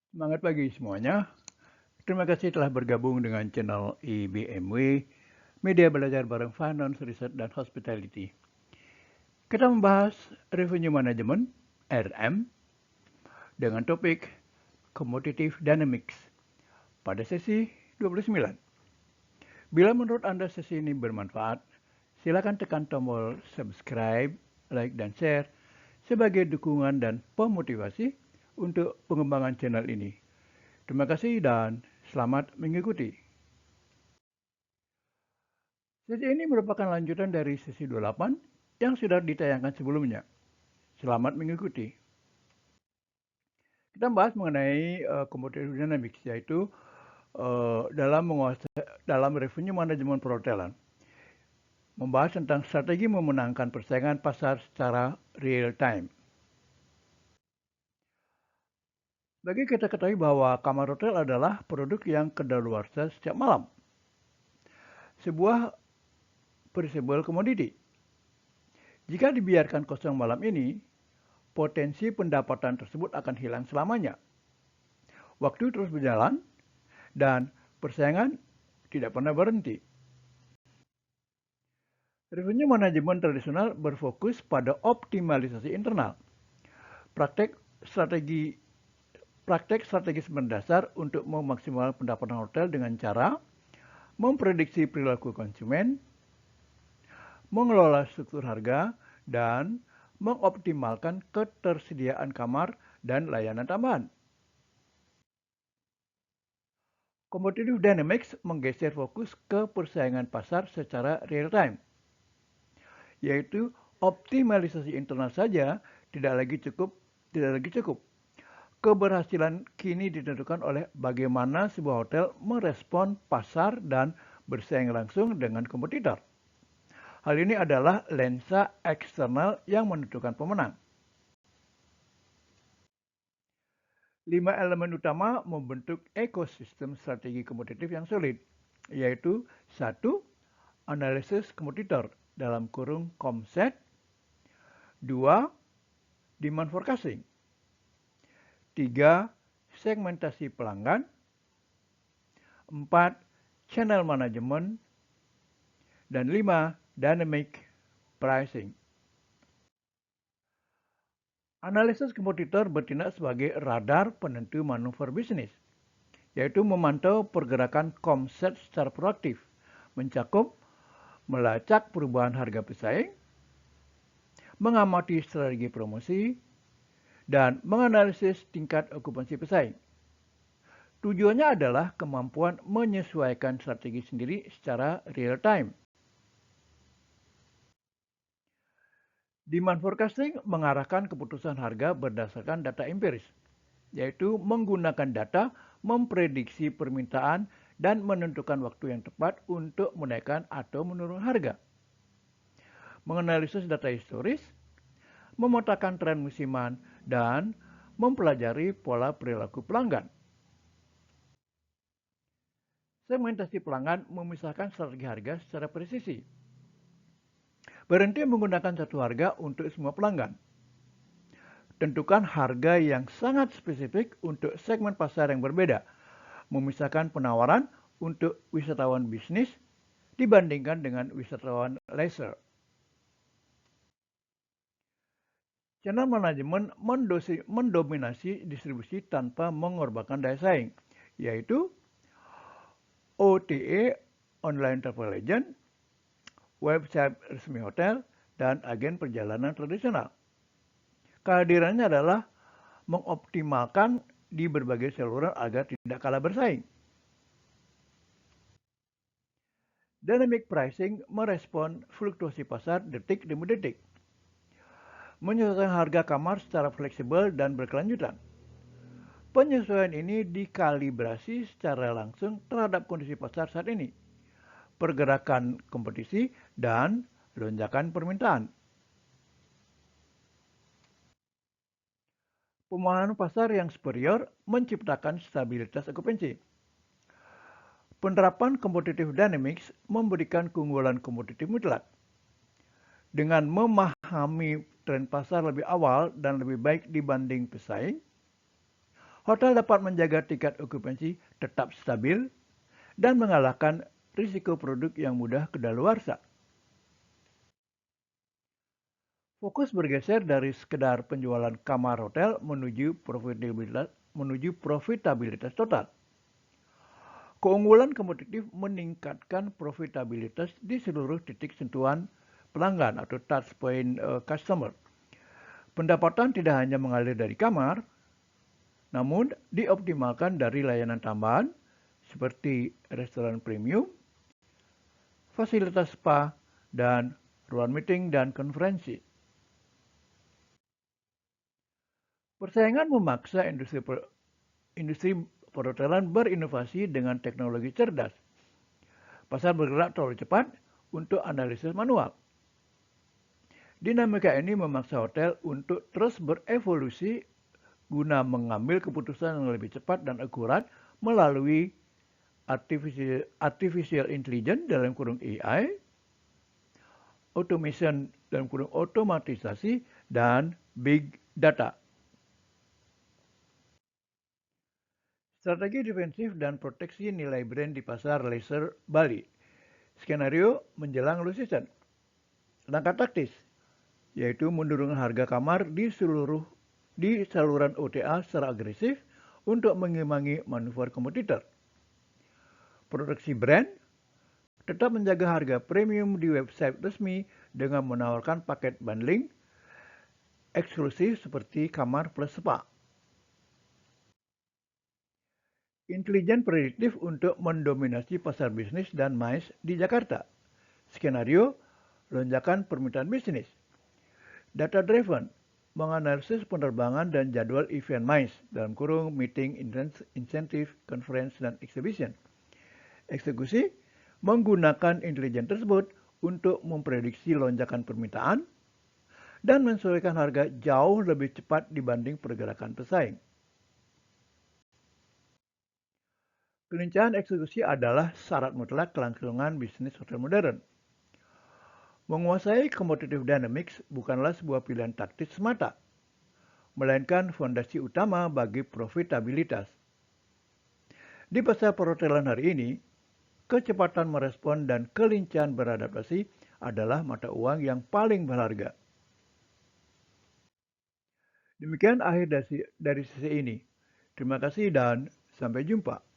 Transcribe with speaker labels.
Speaker 1: Semangat pagi semuanya. Terima kasih telah bergabung dengan channel IBMW, Media Belajar Bareng Finance, Research, dan Hospitality. Kita membahas Revenue Management, RM, dengan topik Competitive Dynamics pada sesi 29. Bila menurut Anda sesi ini bermanfaat, silakan tekan tombol subscribe, like, dan share sebagai dukungan dan pemotivasi untuk pengembangan channel ini. Terima kasih dan selamat mengikuti. Sesi ini merupakan lanjutan dari sesi 28 yang sudah ditayangkan sebelumnya. Selamat mengikuti. Kita bahas mengenai competitive dynamics, yaitu dalam revenue management perhotelan. Membahas tentang strategi memenangkan persaingan pasar secara real time. Bagi kita ketahui bahwa kamar hotel adalah produk yang kedaluarsa setiap malam. Sebuah perishable commodity. Jika dibiarkan kosong malam ini, potensi pendapatan tersebut akan hilang selamanya. Waktu terus berjalan dan persaingan tidak pernah berhenti. Revenue manajemen tradisional berfokus pada optimalisasi internal. Praktek strategis mendasar untuk memaksimalkan pendapatan hotel dengan cara memprediksi perilaku konsumen, mengelola struktur harga, dan mengoptimalkan ketersediaan kamar dan layanan tambahan. Competitive Dynamics menggeser fokus ke persaingan pasar secara real time, yaitu optimalisasi internal saja tidak lagi cukup. Keberhasilan kini ditentukan oleh bagaimana sebuah hotel merespon pasar dan bersaing langsung dengan kompetitor. Hal ini adalah lensa eksternal yang menentukan pemenang. 5 elemen utama membentuk ekosistem strategi kompetitif yang solid, yaitu 1. Analisis kompetitor dalam kurung COMSET. 2. Demand forecasting. 3. Segmentasi pelanggan. 4. Channel management. Dan 5. Dynamic pricing. Analisis kompetitor bertindak sebagai radar penentu manuver bisnis, yaitu memantau pergerakan COMSET secara proaktif, mencakup melacak perubahan harga pesaing, mengamati strategi promosi, dan menganalisis tingkat okupansi pesaing. Tujuannya adalah kemampuan menyesuaikan strategi sendiri secara real time. Demand forecasting mengarahkan keputusan harga berdasarkan data empiris, yaitu menggunakan data memprediksi permintaan dan menentukan waktu yang tepat untuk menaikkan atau menurunkan harga. Menganalisis data historis, memetakan tren musiman, dan mempelajari pola perilaku pelanggan. Segmentasi pelanggan memisahkan strategi harga secara presisi. Berhenti menggunakan satu harga untuk semua pelanggan. Tentukan harga yang sangat spesifik untuk segmen pasar yang berbeda. Memisahkan penawaran untuk wisatawan bisnis dibandingkan dengan wisatawan leisure. Channel manajemen mendominasi distribusi tanpa mengorbankan daya saing, yaitu OTA, online travel agent, website resmi hotel, dan agen perjalanan tradisional. Kehadirannya adalah mengoptimalkan di berbagai saluran agar tidak kalah bersaing. Dynamic pricing merespon fluktuasi pasar detik demi detik, menyesuaikan harga kamar secara fleksibel dan berkelanjutan. Penyesuaian ini dikalibrasi secara langsung terhadap kondisi pasar saat ini, pergerakan kompetisi, dan lonjakan permintaan. Pemahaman pasar yang superior menciptakan stabilitas okupansi. Penerapan competitive dynamics memberikan keunggulan kompetitif mutlak. Dengan memahami tren pasar lebih awal dan lebih baik dibanding pesaing, Hotel dapat menjaga tingkat okupansi tetap stabil dan mengalahkan risiko produk yang mudah kedaluarsa. Fokus bergeser dari sekedar penjualan kamar hotel menuju profitabilitas total. Keunggulan kompetitif meningkatkan profitabilitas di seluruh titik sentuhan pelanggan atau touch point customer. Pendapatan tidak hanya mengalir dari kamar, namun dioptimalkan dari layanan tambahan seperti restoran premium, fasilitas spa, dan ruang meeting dan konferensi. Persaingan memaksa industri perhotelan berinovasi dengan teknologi cerdas. Pasar bergerak terlalu cepat untuk analisis manual. Dinamika ini memaksa hotel untuk terus berevolusi guna mengambil keputusan yang lebih cepat dan akurat melalui artificial intelligence dalam kurung AI, automation dalam kurung otomatisasi, dan big data. Strategi defensif dan proteksi nilai brand di pasar leisure Bali. Skenario menjelang low season. Langkah taktis, yaitu menurunkan harga kamar di saluran OTA secara agresif untuk mengimbangi manuver kompetitor. Proteksi brand, tetap menjaga harga premium di website resmi dengan menawarkan paket bundling eksklusif seperti kamar plus spa. Intelijen prediktif untuk mendominasi pasar bisnis dan MICE di Jakarta. Skenario, lonjakan permintaan bisnis. Data driven, menganalisis penerbangan dan jadwal event MICE dalam kurung meeting, insentif, conference, dan exhibition. Eksekusi, menggunakan intelijen tersebut untuk memprediksi lonjakan permintaan dan menyesuaikan harga jauh lebih cepat dibanding pergerakan pesaing. Kelincahan eksekusi adalah syarat mutlak kelangsungan bisnis hotel modern. Menguasai competitive dynamics bukanlah sebuah pilihan taktis semata, melainkan fondasi utama bagi profitabilitas. Di pasar perhotelan hari ini, kecepatan merespon dan kelincahan beradaptasi adalah mata uang yang paling berharga. Demikian akhir dari sesi ini. Terima kasih dan sampai jumpa.